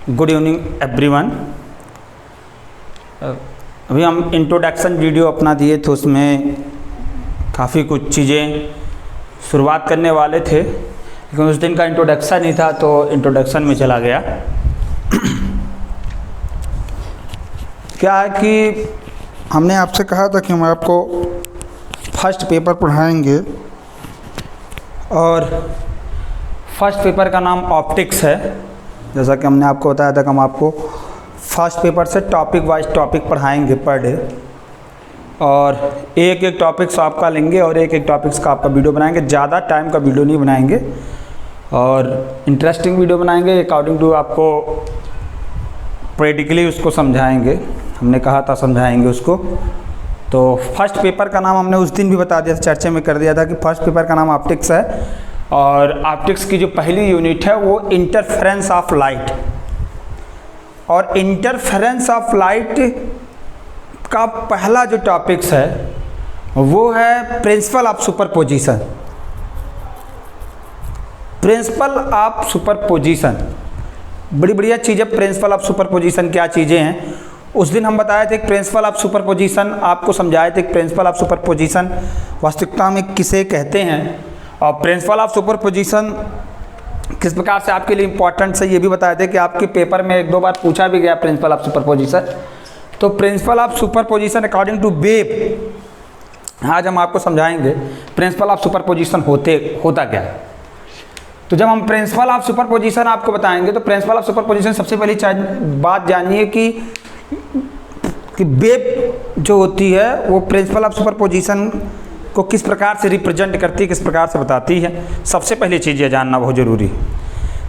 Good evening everyone. अभी हम introduction video अपना दिए थे, उसमें काफ़ी कुछ चीज़ें शुरुआत करने वाले थे, लेकिन उस दिन का इंट्रोडक्शन नहीं था तो इंट्रोडक्शन में चला गया। क्या है कि हमने आपसे कहा था कि हम आपको फर्स्ट पेपर पढ़ाएंगे और फर्स्ट पेपर का नाम ऑप्टिक्स है। जैसा कि हमने आपको बताया था कि हम आपको फर्स्ट पेपर से टॉपिक वाइज टॉपिक पढ़ाएंगे पर डे, और एक एक टॉपिक्स आपका लेंगे और एक एक टॉपिक्स का आपका वीडियो बनाएंगे। ज़्यादा टाइम का वीडियो नहीं बनाएंगे और इंटरेस्टिंग वीडियो बनाएंगे अकॉर्डिंग टू आपको प्रैक्टिकली उसको समझाएंगे। हमने कहा था समझाएंगे उसको। तो फर्स्ट पेपर का नाम हमने उस दिन भी बता दिया था, चर्चा में कर दिया था कि फर्स्ट पेपर का नाम ऑप्टिक्स है, और ऑप्टिक्स की जो पहली यूनिट है वो इंटरफेरेंस ऑफ लाइट। और इंटरफेरेंस ऑफ लाइट का पहला जो टॉपिक्स है वो है principal of superposition. Principal of superposition बड़ी बढ़िया चीज़ है। प्रिंसिपल ऑफ सुपरपोजिशन क्या चीज़ें हैं उस दिन हम बताए थे। प्रिंसिपल ऑफ सुपरपोजिशन आपको समझाए थे। प्रिंसिपल ऑफ सुपरपोजिशन वास्तविकता में किसे कहते हैं और प्रिंसिपल ऑफ सुपरपोजिशन किस प्रकार से आपके लिए इम्पोर्टेंट है ये भी बताए थे कि आपके पेपर में एक दो बार पूछा भी गया प्रिंसिपल ऑफ सुपरपोजिशन। तो principle of superposition according to web आज हम आपको समझाएंगे प्रिंसिपल ऑफ सुपरपोजिशन होता क्या है। तो जब हम प्रिंसिपल ऑफ सुपरपोजिशन आपको बताएंगे तो प्रिंसिपल ऑफ सुपरपोजिशन सबसे पहली बात जानिए कि वेब जो होती है वो प्रिंसिपल ऑफ सुपरपोजिशन को किस प्रकार से रिप्रेजेंट करती है, किस प्रकार से बताती है। सबसे पहली चीज़ ये जानना बहुत ज़रूरी है।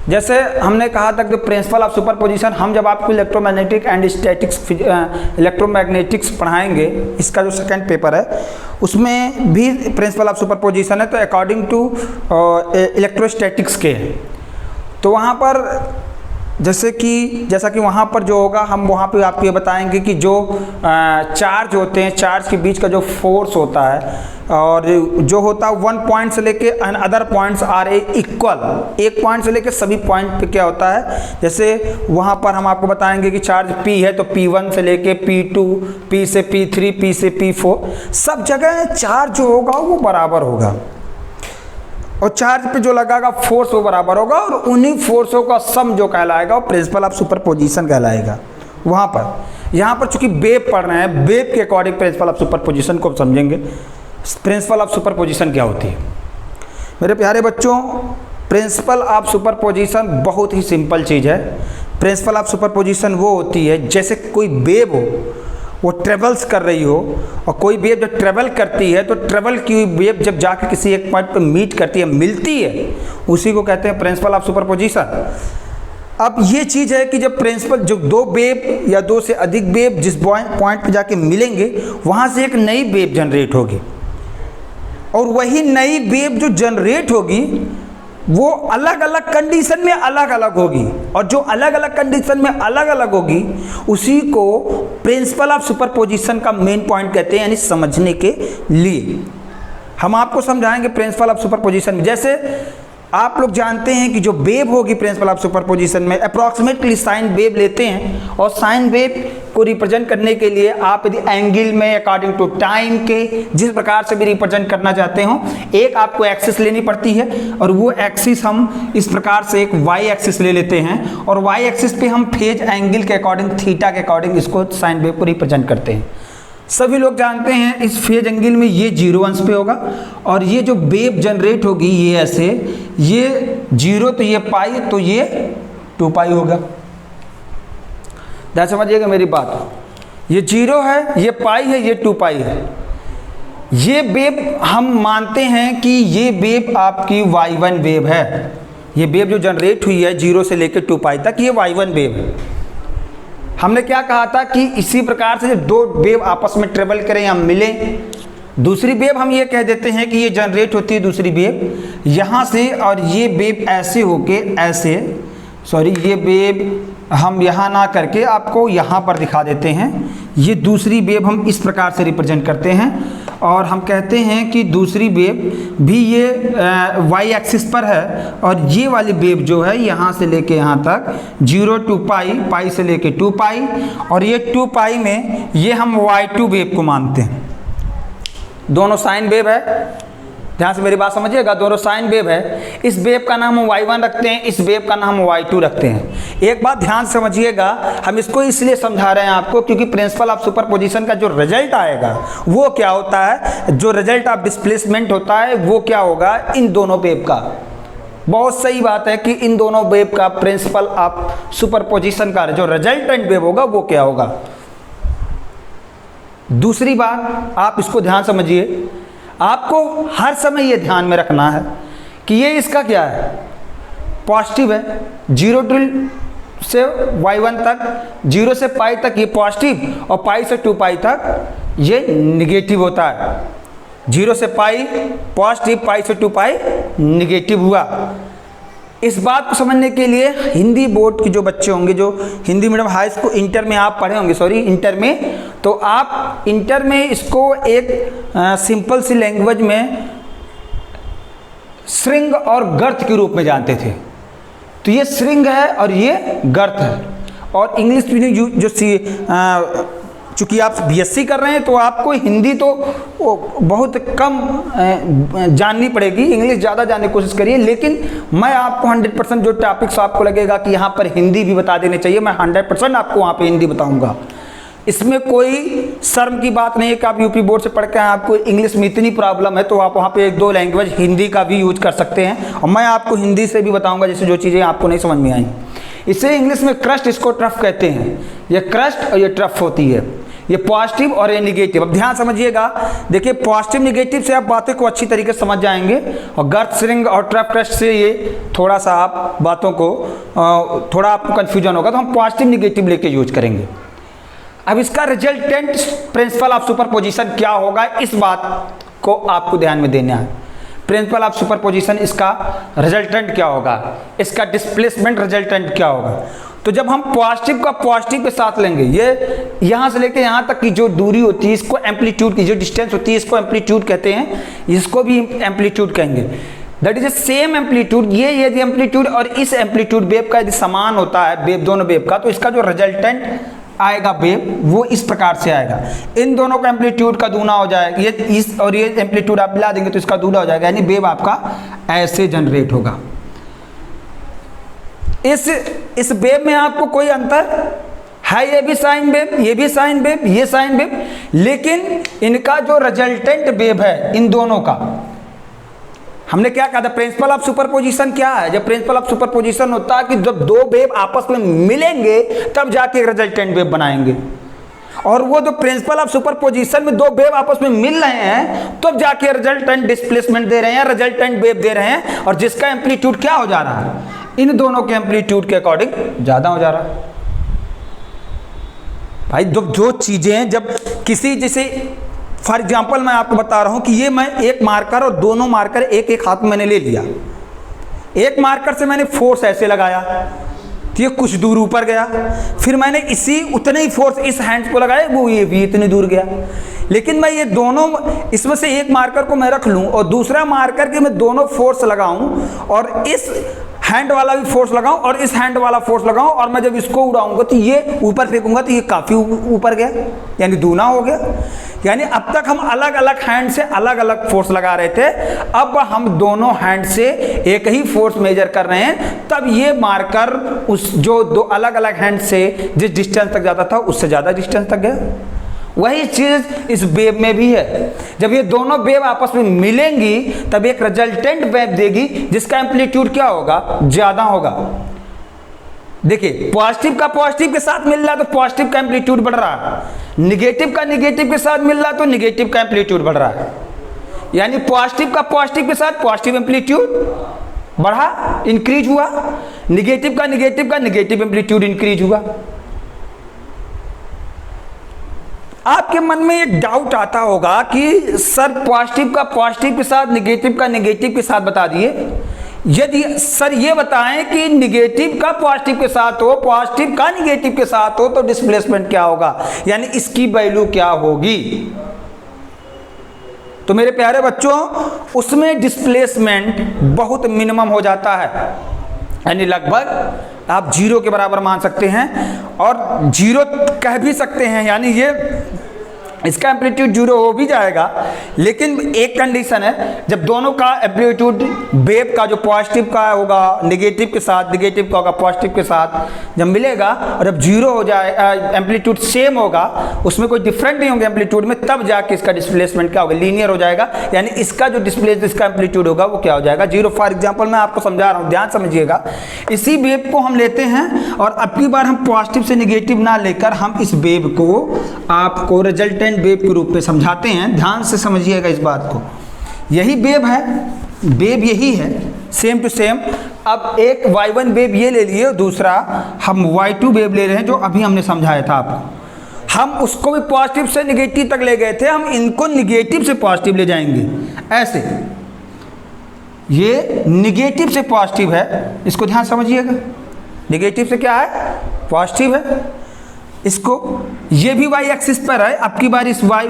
जैसे हमने कहा था कि प्रिंसिपल ऑफ सुपरपोजिशन हम जब आपको इलेक्ट्रोमैग्नेटिक एंड स्टैटिक्स इलेक्ट्रोमैग्नेटिक्स पढ़ाएंगे, इसका जो सेकंड पेपर है उसमें भी प्रिंसिपल ऑफ सुपरपोजिशन है, तो अकॉर्डिंग टू इलेक्ट्रोस्टैटिक्स के हैं। तो वहाँ पर जैसा कि वहाँ पर जो होगा हम वहाँ पे आपको ये बताएंगे कि जो चार्ज होते हैं, चार्ज के बीच का जो फोर्स होता है और जो होता है वन पॉइंट से लेके अदर पॉइंट्स आर इक्वल, एक पॉइंट से लेके सभी पॉइंट पे क्या होता है। जैसे वहाँ पर हम आपको बताएंगे कि चार्ज P है तो P1 से लेके P2, P से P3, P से P4 सब जगह चार्ज जो होगा वो बराबर होगा और चार्ज पे जो लगाएगा फोर्स वो बराबर होगा, और उन्हीं फोर्सों का सम जो कहलाएगा वो प्रिंसिपल ऑफ सुपरपोजिशन कहलाएगा। वहाँ पर यहाँ पर चूंकि वेब पढ़ रहे हैं, वेब के अकॉर्डिंग प्रिंसिपल ऑफ सुपरपोजिशन को समझेंगे। प्रिंसिपल ऑफ सुपरपोजिशन क्या होती है मेरे प्यारे बच्चों? प्रिंसिपल ऑफ सुपरपोजिशन बहुत ही सिंपल चीज़ है। प्रिंसिपल ऑफ सुपरपोजिशन वो होती है जैसे कोई वेब हो, वो ट्रेवल्स कर रही हो, और कोई वेव जब ट्रेवल करती है तो ट्रेवल की हुई वेव जब जाकर किसी एक पॉइंट पर मीट करती है, मिलती है, उसी को कहते हैं प्रिंसिपल ऑफ सुपरपोजिशन। अब ये चीज़ है कि जब प्रिंसिपल जो दो वेव या दो से अधिक वेव जिस पॉइंट पर जाके मिलेंगे वहाँ से एक नई वेव जनरेट होगी, और वही नई वेव जो जनरेट होगी वो अलग अलग कंडीशन में अलग अलग होगी, और जो अलग अलग कंडीशन में अलग अलग होगी उसी को प्रिंसिपल ऑफ सुपरपोजिशन का मेन पॉइंट कहते हैं। यानी समझने के लिए हम आपको समझाएंगे प्रिंसिपल ऑफ सुपरपोजिशन में। जैसे आप लोग जानते हैं कि जो वेव होगी प्रिंसिपल ऑफ सुपरपोजिशन में अप्रॉक्सीमेटली साइन वेव लेते हैं, और साइन वेव को रिप्रेजेंट करने के लिए आप यदि एंगल में अकॉर्डिंग टू टाइम के जिस प्रकार से भी रिप्रेजेंट करना चाहते हो, एक आपको एक्सिस लेनी पड़ती है, और वो एक्सिस हम इस प्रकार से एक वाई एक्सिस ले लेते हैं, और वाई एक्सिस पे हम फेज एंगल के अकॉर्डिंग थीटा के अकॉर्डिंग इसको साइन वेव को रिप्रेजेंट करते हैं। सभी लोग जानते हैं इस फेज एंगल में ये 0 अंश पे होगा, और ये जो वेव जनरेट होगी ये ऐसे, ये 0 तो ये पाई तो ये 2 पाई होगा। ध्यान समझिएगा मेरी बात। ये 0 है, ये पाई है, ये 2 पाई है। ये वेव हम मानते हैं कि ये वेव आपकी y1 वेव है। ये वेव जो जनरेट हुई है 0 से लेकर 2 पाई तक, ये y1 वेव है। हमने क्या कहा था कि इसी प्रकार से जब दो वेव आपस में ट्रेवल करें या मिलें, दूसरी वेव हम ये कह देते हैं कि ये जनरेट होती है दूसरी वेव यहाँ से, और ये वेव ऐसे होके ऐसे, सॉरी ये वेव हम यहाँ ना करके आपको यहाँ पर दिखा देते हैं। ये दूसरी वेव हम इस प्रकार से रिप्रेजेंट करते हैं, और हम कहते हैं कि दूसरी वेव भी ये वाई एक्सिस पर है, और ये वाली वेव जो है यहाँ से लेके यहाँ तक 0 to पाई, पाई से लेके 2 पाई, और ये 2 पाई में ये हम y2 वेव को मानते हैं। दोनों साइन वेव है, ध्यान से मेरी बात समझिएगा, दोनों साइन वेव है। इस वेव का नाम हम y1 रखते हैं, इस वेव का नाम हम y2 रखते हैं। एक बात ध्यान से समझिएगा, हम इसको इसलिए समझा रहे हैं आपको क्योंकि प्रिंसिपल ऑफ सुपरपोजिशन का जो रिजल्ट आएगा वो क्या होता है, जो रिजल्ट ऑफ डिस्प्लेसमेंट होता है वो क्या होगा इन दोनों वेव का। बहुत सही बात है कि इन दोनों वेव का प्रिंसिपल ऑफ सुपरपोजिशन का जो रिजल्टेंट वेव होगा वो क्या होगा। दूसरी बात आप इसको ध्यान समझिए, आपको हर समय ये ध्यान में रखना है कि ये इसका क्या है, पॉजिटिव है। 0 से y1 तक, 0 से पाई तक ये पॉजिटिव, और पाई से 2 पाई तक ये निगेटिव होता है। 0 से पाई पॉजिटिव, पाई से 2 पाई निगेटिव हुआ। इस बात को समझने के लिए हिंदी बोर्ड के जो बच्चे होंगे, जो Hindi medium high school inter में आप पढ़े होंगे, सॉरी इंटर में, तो आप इंटर में इसको एक सिंपल सी लैंग्वेज में श्रृंग और गर्त के रूप में जानते थे। तो ये श्रृंग है और ये गर्त है। और इंग्लिश में जो चूँकि आप बीएससी कर रहे हैं तो आपको हिंदी तो बहुत कम जाननी पड़ेगी, इंग्लिश ज़्यादा जानने की कोशिश करिए। लेकिन मैं आपको 100% जो टॉपिक्स आपको लगेगा कि यहाँ पर हिंदी भी बता देने चाहिए, मैं 100% आपको वहाँ पे हिंदी बताऊँगा। इसमें कोई शर्म की बात नहीं है कि आप यूपी बोर्ड से पढ़ के आए, आपको इंग्लिश में इतनी प्रॉब्लम है तो आप वहाँ पे 1-2 लैंग्वेज हिंदी का भी यूज कर सकते हैं, और मैं आपको हिंदी से भी बताऊँगा जैसे जो चीज़ें आपको नहीं समझ में आई। इसे इंग्लिश में क्रस्ट, इसको ट्रफ कहते हैं। ये क्रस्ट और ये ट्रफ होती है, ये पॉजिटिव और ये निगेटिव। अब ध्यान समझिएगा, देखिए पॉजिटिव निगेटिव से आप बातें को अच्छी तरीके से समझ जाएंगे, और गर्त श्रृंग और ट्रफ क्रस्ट से ये थोड़ा सा आप बातों को थोड़ा आपको कन्फ्यूजन होगा, तो हम पॉजिटिव निगेटिव लेके यूज करेंगे। अब इसका रिजल्टेंट प्रिंसिपल ऑफ सुपरपोजिशन क्या होगा, इस बात को आपको ध्यान में देना है। प्रिंसिपल ऑफ सुपरपोजिशन, इसका रिजल्टेंट क्या होगा, इसका डिस्प्लेसमेंट रिजल्टेंट क्या होगा। तो जब हम पॉजिटिव का पॉजिटिव के साथ लेंगे, ये यहाँ से लेके यहाँ तक की जो दूरी होती है इसको एम्पलीट्यूड की, जो डिस्टेंस होती है इसको एम्पलीट्यूड कहते हैं, इसको भी एम्पलीट्यूड कहेंगे। That is a same amplitude. ये यदि एम्पलीट्यूड और इस एम्पलीट्यूड वेव का यदि समान होता है, वेव दोनों वेव का, तो इसका जो रिजल्टेंट आएगा वेव वो इस प्रकार से आएगा। इन दोनों का एम्पलीट्यूड का दूना हो जाएगा, ये इस और ये एम्पलीट्यूड आप मिला देंगे तो इसका दूना हो जाएगा, यानी वेव आपका ऐसे जनरेट होगा। इस वेव में आपको कोई अंतर है, ये भी साइन वेव, ये भी साइन वेव, ये साइन वेव, लेकिन इनका जो रिजल्टेंट वेव है इन दोनों का, हमने क्या कहा था, प्रिंसिपल ऑफ सुपरपोजिशन क्या है। जब प्रिंसिपल ऑफ सुपरपोजिशन होता है कि जब दो वेव आपस में मिलेंगे तब जाके रिजल्टेंट वेव बनाएंगे, और वो जो प्रिंसिपल ऑफ सुपरपोजिशन में दो वेव आपस में मिल रहे हैं तब जाके रिजल्टेंट डिस्प्लेसमेंट दे रहे हैं, रिजल्टेंट वेव दे रहे हैं, और जिसका एम्पलीट्यूड क्या हो जा रहा है, इन दोनों के एम्पलीट्यूड के अकॉर्डिंग ज्यादा हो जा रहा है। भाई जो चीजें जब किसी, जैसे फॉर एग्जाम्पल मैं आपको बता रहा हूं कि ये मैं एक मार्कर और दोनों मार्कर एक एक हाथ में मैंने ले लिया, एक मार्कर से मैंने फोर्स ऐसे लगाया तो ये कुछ दूर ऊपर गया, फिर मैंने इसी उतने ही फोर्स इस हैंड को लगाया, वो ये भी इतनी दूर गया। लेकिन मैं ये दोनों, इसमें से एक मार्कर को मैं रख लूं और दूसरा मार्कर के मैं दोनों फोर्स लगाऊं, और इस हैंड वाला भी फोर्स लगाऊं और इस हैंड वाला फोर्स लगाऊं, और मैं जब इसको उड़ाऊंगा तो ये ऊपर फेंकूंगा तो ये काफी ऊपर गया, यानी दूना हो गया। यानी अब तक हम अलग अलग हैंड से अलग अलग फोर्स लगा रहे थे, अब हम दोनों हैंड से एक ही फोर्स मेजर कर रहे हैं, तब ये मार्कर उस जो दो अलग अलग हैंड से जिस डिस्टेंस तक जाता था उससे ज्यादा डिस्टेंस तक गया। वही चीज इस वेव में भी है, जब ये दोनों वेव आपस में मिलेंगी तब एक रिजल्टेंट वेव देगी जिसका एम्पलीट्यूड क्या होगा, ज्यादा होगा। देखिए पॉजिटिव का पॉजिटिव के साथ मिल रहा है तो पॉजिटिव का एम्पलीट्यूड बढ़ रहा है, निगेटिव का निगेटिव के साथ मिल रहा है तो निगेटिव का एम्पलीट्यूड बढ़ रहा है। यानी पॉजिटिव का पॉजिटिव के साथ पॉजिटिव एम्पलीट्यूड बढ़ा, इंक्रीज हुआ, निगेटिव का निगेटिव एम्पलीट्यूड इंक्रीज हुआ। आपके मन में एक डाउट आता होगा कि सर पॉजिटिव का पॉजिटिव के साथ, निगेटिव का निगेटिव के साथ बता दिए, यदि सर ये बताएं कि निगेटिव का पॉजिटिव के साथ हो, पॉजिटिव का निगेटिव के साथ हो तो डिस्प्लेसमेंट क्या होगा, यानी इसकी वैल्यू क्या होगी। तो मेरे प्यारे बच्चों उसमें डिस्प्लेसमेंट बहुत मिनिमम हो जाता है, यानी लगभग आप 0 के बराबर मान सकते हैं और 0 कह भी सकते हैं, यानी ये इसका एम्पलीट्यूड 0 हो भी जाएगा, लेकिन एक कंडीशन है, जब दोनों का एम्पलीट्यूड वेव का जो पॉजिटिव का होगा नेगेटिव के साथ, नेगेटिव का होगा पॉजिटिव के साथ जब मिलेगा और जब 0 हो जाए एम्पलीट्यूड सेम होगा, उसमें कोई डिफरेंट नहीं होंगे एम्पलीट्यूड में, तब जाके इसका डिस्प्लेसमेंट क्या होगा, लीनियर हो जाएगा, यानी इसका जो डिस्प्लेस इसका एम्पलीट्यूड होगा वो क्या हो जाएगा 0। फॉर एग्जाम्पल मैं आपको समझा रहा हूँ, ध्यान समझिएगा। इसी वेव को हम लेते हैं और अब की बार हम पॉजिटिव से नेगेटिव ना लेकर हम इस वेव को आपको रिजल्टेंट वेव के रूप में समझाते हैं, ध्यान से समझिएगा इस बात को। यही वेव है, वेव यही है सेम टू सेम। अब एक y1 वेव ये ले लिए, दूसरा हम y2 वेव ले रहे हैं जो अभी हमने समझाया था आपको। हम उसको भी पॉजिटिव से नेगेटिव तक ले गए थे, हम इनको नेगेटिव से पॉजिटिव ले जाएंगे ऐसे। ये नेगेटिव से पॉजिटिव है, इसको ध्यान समझिएगा। नेगेटिव से क्या है, पॉजिटिव है। इसको ये भी y एक्सिस पर है, अब की बार इस y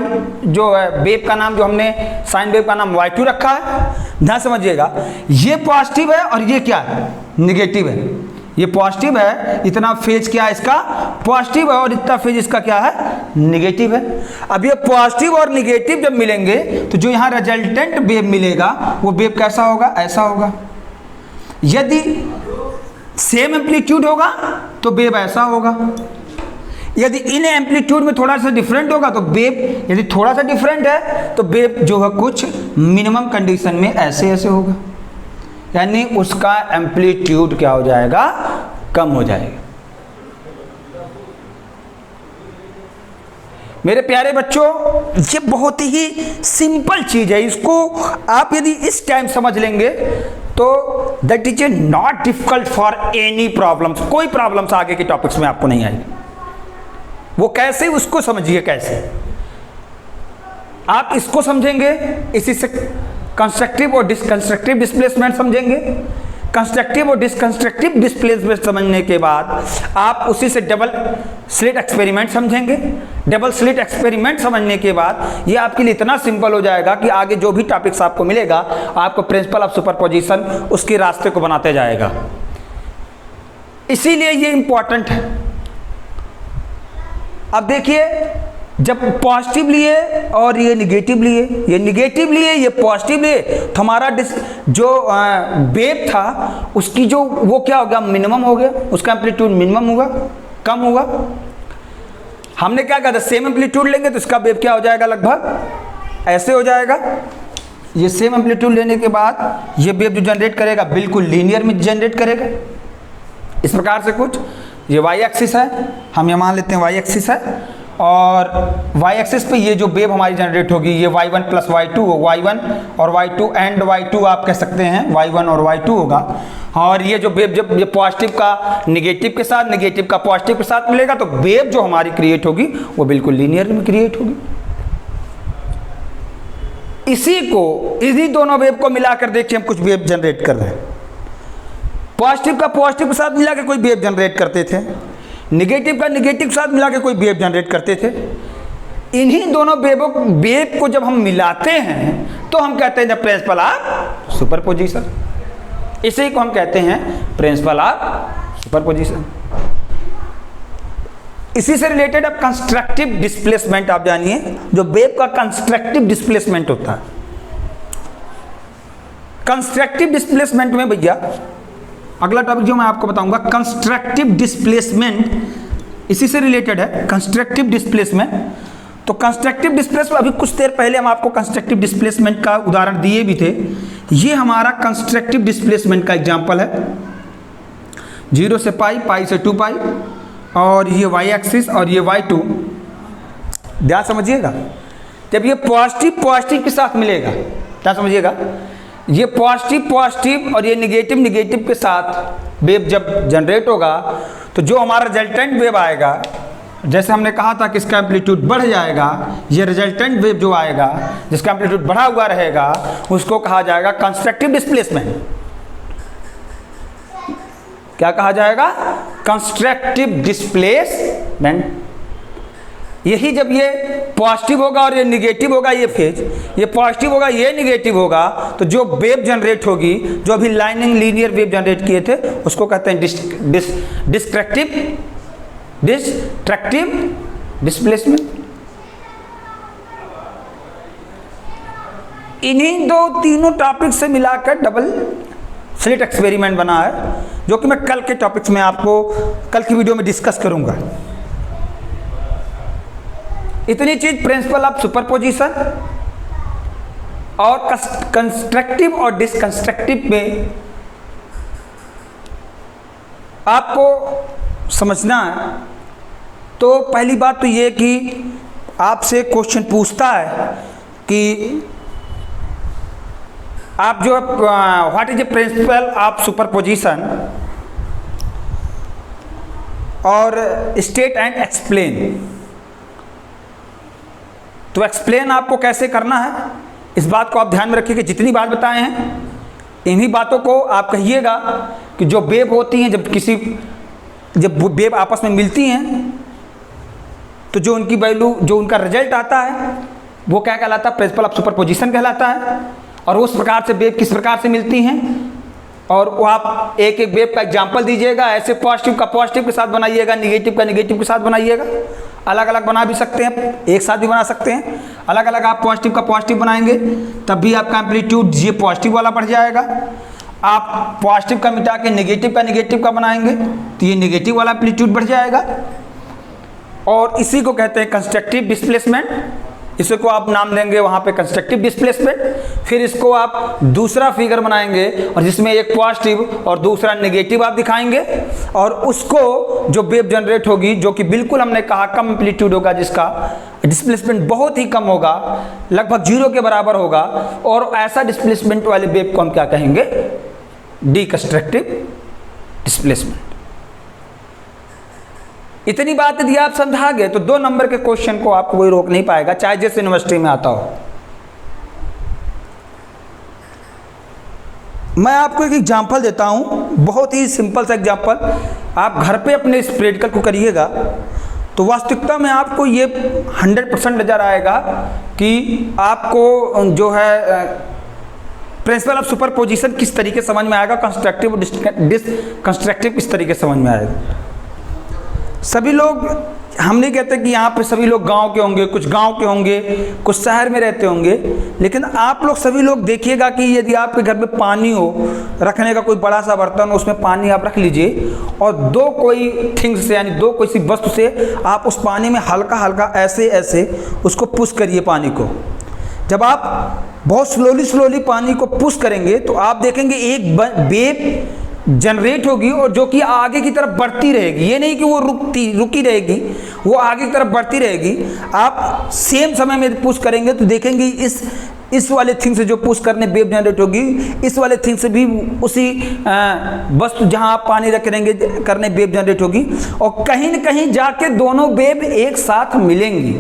जो है वेव का नाम, जो हमने साइन वेव का नाम y2 रखा है, ध्यान समझिएगा। ये पॉजिटिव है और ये क्या है, नेगेटिव है। ये पॉजिटिव है, इतना फेज क्या है इसका, पॉजिटिव है, और इतना फेज इसका क्या है, नेगेटिव है। अब ये पॉजिटिव और नेगेटिव जब मिलेंगे तो जो यहाँ रिजल्टेंट वेव मिलेगा वो वेव कैसा होगा, ऐसा होगा। यदि सेम एम्पलीट्यूड होगा तो वेव ऐसा होगा, यदि इन एम्पलीट्यूड में थोड़ा सा डिफरेंट होगा तो वेव, यदि थोड़ा सा डिफरेंट है तो वेव जो है कुछ मिनिमम कंडीशन में ऐसे ऐसे होगा, यानी उसका एम्पलीट्यूड क्या हो जाएगा, कम हो जाएगा। मेरे प्यारे बच्चों ये बहुत ही सिंपल चीज है, इसको आप यदि इस टाइम समझ लेंगे तो that is not difficult for any problems. कोई प्रॉब्लम्स आगे के टॉपिक्स में आपको नहीं आएगी। वो कैसे, उसको समझिए कैसे आप इसको समझेंगे, इसी से कंस्ट्रक्टिव और डिसकंस्ट्रक्टिव डिस्प्लेसमेंट समझेंगे। कंस्ट्रक्टिव और डिसकंस्ट्रक्टिव डिस्प्लेसमेंट समझने के बाद आप उसी से डबल स्लिट एक्सपेरिमेंट समझेंगे। डबल स्लिट एक्सपेरिमेंट समझने के बाद ये आपके लिए इतना सिंपल हो जाएगा कि आगे जो भी टॉपिक्स आपको मिलेगा, आपको प्रिंसिपल ऑफ सुपरपोजिशन उसके रास्ते को बनाते जाएगा। इसीलिए ये इंपॉर्टेंट है। अब देखिए, जब पॉजिटिव लिए और ये निगेटिव लिए, ये निगेटिव लिए, ये पॉजिटिव लिए, तो हमारा जो वेव था उसकी जो वो क्या हो गया, मिनिमम हो गया, उसका एम्पलीट्यूड मिनिमम होगा, कम होगा। हमने क्या कहा था, सेम एम्पलीट्यूड लेंगे तो इसका वेव क्या हो जाएगा, लगभग ऐसे हो जाएगा। ये सेम एम्पलीट्यूड लेने के बाद ये वेव जो जनरेट करेगा बिल्कुल लीनियर में जनरेट करेगा, इस प्रकार से कुछ। ये y एक्सिस है, हम ये मान लेते हैं y एक्सिस है, और y एक्सिस पे ये जो वेव हमारी जनरेट होगी ये y1 प्लस y2, y1 और y2 एंड y2 आप कह सकते हैं, y1 और y2 होगा। और ये जो वेव जब ये पॉजिटिव का नेगेटिव के साथ, नेगेटिव का पॉजिटिव के साथ मिलेगा तो वेव जो हमारी क्रिएट होगी वो बिल्कुल लीनियर में क्रिएट होगी। इसी दोनों वेव को मिलाकर देखिए, हम कुछ वेव जनरेट कर रहे हैं। पॉजिटिव का पॉजिटिव के साथ मिला के कोई वेव जनरेट करते थे, नेगेटिव का नेगेटिव के साथ मिला के कोई वेव जनरेट करते थे। इन्हीं दोनों वेव को जब हम मिलाते हैं तो हम कहते हैं प्रिंसिपल ऑफ सुपरपोजिशन। इसी को हम कहते हैं प्रिंसिपल ऑफ सुपरपोजिशन। इसी से रिलेटेड अब कंस्ट्रक्टिव डिस्प्लेसमेंट आप जानिए, जो वेव का कंस्ट्रक्टिव डिस्प्लेसमेंट होता है। कंस्ट्रक्टिव डिस्प्लेसमेंट में भैया अगला टॉपिक जो मैं आपको बताऊंगा, कंस्ट्रक्टिव डिस्प्लेसमेंट इसी से रिलेटेड है। कंस्ट्रक्टिव डिस्प्लेसमेंट, तो कंस्ट्रक्टिव डिस्प्लेसमेंट अभी कुछ देर पहले हम आपको कंस्ट्रक्टिव डिस्प्लेसमेंट का उदाहरण दिए भी थे। ये हमारा कंस्ट्रक्टिव डिस्प्लेसमेंट का एग्जांपल है। 0 से पाई, पाई से 2 पाई, और ये y एक्सिस और ये y2। ध्यान समझिएगा, जब ये पॉजिटिव पॉजिटिव के साथ मिलेगा, क्या समझिएगा, ये पॉजिटिव पॉजिटिव और ये निगेटिव निगेटिव के साथ वेव जब जनरेट होगा तो जो हमारा रिजल्टेंट वेव आएगा, जैसे हमने कहा था कि इसका एम्पलीट्यूड बढ़ जाएगा, ये रिजल्टेंट वेव जो आएगा जिसका एम्पलीट्यूड बढ़ा हुआ रहेगा उसको कहा जाएगा कंस्ट्रक्टिव डिस्प्लेसमेंट। क्या कहा जाएगा, कंस्ट्रक्टिव डिस्प्लेसमेंट। यही जब ये पॉजिटिव होगा और ये निगेटिव होगा, ये फेज, ये पॉजिटिव होगा ये निगेटिव होगा, तो जो वेव जनरेट होगी, जो अभी लाइनिंग लीनियर वेव जनरेट किए थे, उसको कहते हैं डिस्ट्रक्टिव डिस्प्लेसमेंट। इन्हीं दो तीनों टॉपिक से मिलाकर डबल स्लिट एक्सपेरिमेंट बना है, जो कि मैं कल के टॉपिक्स में आपको कल की वीडियो में डिस्कस करूंगा। इतनी चीज प्रिंसिपल ऑफ सुपरपोजिशन और कंस्ट्रक्टिव और डिसकंस्ट्रक्टिव में आपको समझना है। तो पहली बात तो ये कि आपसे क्वेश्चन पूछता है कि आप जो what is a principal of superposition और स्टेट एंड एक्सप्लेन। तो एक्सप्लेन आपको कैसे करना है, इस बात को आप ध्यान में रखिए कि जितनी बात बताए हैं इन्हीं बातों को आप कहिएगा कि जो वेव होती हैं, जब वेव आपस में मिलती हैं तो जो उनकी वैल्यू, जो उनका रिजल्ट आता है वो क्या कहलाता है, प्रिंसिपल ऑफ सुपरपोजिशन कहलाता है। और उस प्रकार से वेव किस प्रकार से मिलती हैं, और वो आप एक एक वेव का एग्जाम्पल दीजिएगा। ऐसे पॉजिटिव का पॉजिटिव के साथ बनाइएगा, निगेटिव का निगेटिव के साथ बनाइएगा। अलग अलग बना भी सकते हैं, एक साथ भी बना सकते हैं। अलग अलग आप पॉजिटिव का पॉजिटिव बनाएंगे तब भी आपका एम्पलीट्यूड ये पॉजिटिव वाला बढ़ जाएगा। आप पॉजिटिव का मिटा के निगेटिव का बनाएंगे तो ये निगेटिव वाला एम्पलीट्यूड बढ़ जाएगा। और इसी को कहते हैं कंस्ट्रक्टिव डिस्प्लेसमेंट। इसको आप नाम देंगे वहाँ पे कंस्ट्रक्टिव डिस्प्लेसमेंट। फिर इसको आप दूसरा फिगर बनाएंगे और जिसमें एक पॉजिटिव और दूसरा नेगेटिव आप दिखाएंगे, और उसको जो वेव जनरेट होगी, जो कि बिल्कुल हमने कहा कम एम्पलीट्यूड होगा, जिसका डिस्प्लेसमेंट बहुत ही कम होगा, लगभग 0 के बराबर होगा, और ऐसा डिस्प्लेसमेंट वाले वेव को हम क्या कहेंगे, डिकंस्ट्रक्टिव डिस्प्लेसमेंट। इतनी बात यदि आप समझा गए तो 2 नंबर के क्वेश्चन को आपको कोई रोक नहीं पाएगा, चाहे जिस यूनिवर्सिटी में आता हो। मैं आपको एक एग्जांपल देता हूं, बहुत ही सिंपल सा एग्जांपल। आप घर पे अपने इस प्रैक्टिकल को करिएगा तो वास्तविकता में आपको ये 100% नजर आएगा कि आपको जो है प्रिंसिपल ऑफ सुपरपोजिशन किस तरीके समझ में आएगा, कंस्ट्रक्टिव डिसकंस्ट्रक्टिव किस तरीके समझ में आएगा। सभी लोग, हम नहीं कहते कि यहाँ पे सभी लोग गांव के होंगे, कुछ गांव के होंगे, कुछ शहर में रहते होंगे, लेकिन आप लोग सभी लोग देखिएगा कि यदि आपके घर में पानी हो, रखने का कोई बड़ा सा बर्तन हो, उसमें पानी आप रख लीजिए और 2 कोई थिंग्स से, यानी 2 कोई सी वस्तु से आप उस पानी में हल्का हल्का ऐसे ऐसे उसको पुश करिए पानी को। जब आप बहुत स्लोली पानी को पुश करेंगे तो आप देखेंगे एक वेव जनरेट होगी, और जो कि आगे की तरफ बढ़ती रहेगी। ये नहीं कि वो रुकी रहेगी, वो आगे की तरफ बढ़ती रहेगी। आप सेम समय में पुश करेंगे तो देखेंगे इस वाले थिंग से जो पुश करने वेव जनरेट होगी, इस वाले थिंग से भी उसी वस्तु जहां आप पानी रख रहेंगे करने वेव जनरेट होगी, और कहीं न कहीं जाके दोनों वेव एक साथ मिलेंगी।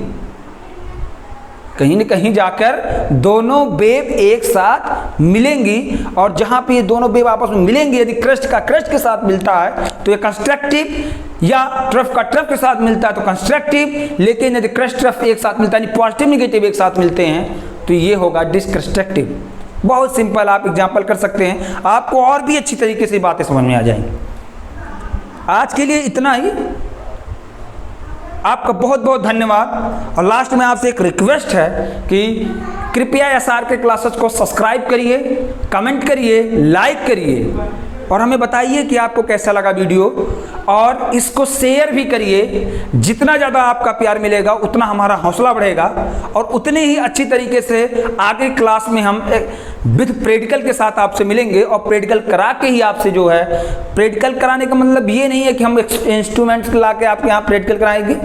कहीं न कहीं जाकर दोनों वेव एक साथ मिलेंगी, और जहां पे ये दोनों वेव आपस में मिलेंगी, यदि क्रस्ट का क्रस्ट के साथ मिलता है तो ये कंस्ट्रक्टिव, या ट्रफ का ट्रफ के साथ मिलता है तो कंस्ट्रक्टिव। लेकिन यदि क्रस्ट ट्रफ एक साथ मिलता है, यानी पॉजिटिव निगेटिव एक साथ मिलते हैं, तो ये होगा डिसकंस्ट्रक्टिव। बहुत सिंपल आप एग्जाम्पल कर सकते हैं, आपको और भी अच्छी तरीके से बातें समझ में आ जाएंगी। आज के लिए इतना ही, आपका बहुत बहुत धन्यवाद। और लास्ट में आपसे एक रिक्वेस्ट है कि कृपया SRK क्लासेस को सब्सक्राइब करिए, कमेंट करिए, लाइक करिए, और हमें बताइए कि आपको कैसा लगा वीडियो, और इसको शेयर भी करिए। जितना ज़्यादा आपका प्यार मिलेगा उतना हमारा हौसला बढ़ेगा, और उतने ही अच्छी तरीके से आगे क्लास में हम विद प्रैक्टिकल के साथ आपसे मिलेंगे, और प्रैक्टिकल करा के ही आपसे जो है, प्रैक्टिकल कराने का मतलब ये नहीं है कि हम इंस्ट्रूमेंट्स ला के आपके यहाँ प्रैक्टिकल कराएंगे।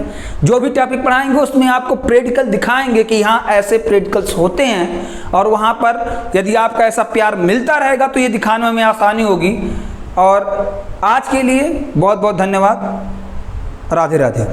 जो भी टॉपिक पढ़ाएंगे उसमें आपको प्रैक्टिकल दिखाएंगे कि यहाँ ऐसे प्रैक्टिकल्स होते हैं, और वहाँ पर यदि आपका ऐसा प्यार मिलता रहेगा तो ये दिखाने में आसानी होगी। और आज के लिए बहुत बहुत धन्यवाद। राधे राधे।